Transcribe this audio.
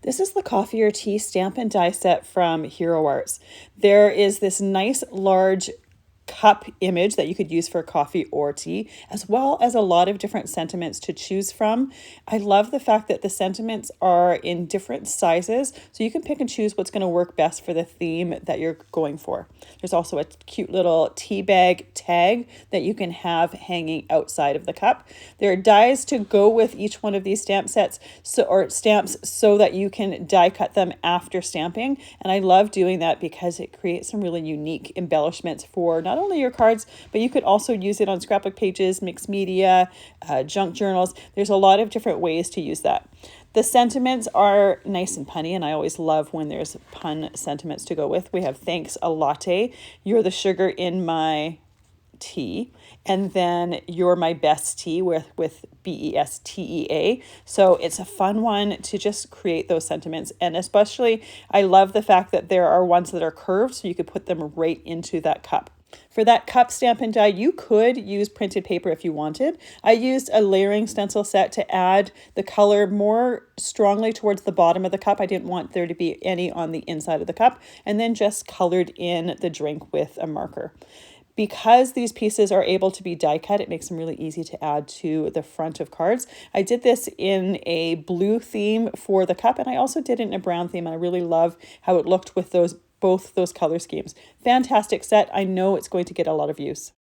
This is the coffee or tea stamp and die set from Hero Arts. There is this nice large cup image that you could use for coffee or tea, as well as a lot of different sentiments to choose from. I love the fact that the sentiments are in different sizes, so you can pick and choose what's going to work best for the theme that you're going for. There's also a cute little tea bag tag that you can have hanging outside of the cup. There are dies to go with each one of these stamp sets, or stamps, so that you can die cut them after stamping. And I love doing that because it creates some really unique embellishments for not only your cards, but you could also use it on scrapbook pages, mixed media, junk journals. There's a lot of different ways to use that. The sentiments are nice and punny, and I always love when there's pun sentiments to go with. We have thanks a latte, you're the sugar in my tea, and then you're my best tea with BESTEA. So it's a fun one to just create those sentiments. And especially I love the fact that there are ones that are curved, so you could put them right into that cup. For that cup stamp and die, you could use printed paper if you wanted. I used a layering stencil set to add the color more strongly towards the bottom of the cup. I didn't want there to be any on the inside of the cup, and then just colored in the drink with a marker. Because these pieces are able to be die cut, it makes them really easy to add to the front of cards. I did this in a blue theme for the cup, and I also did it in a brown theme. And I really love how it looked with both those color schemes. Fantastic set. I know it's going to get a lot of use.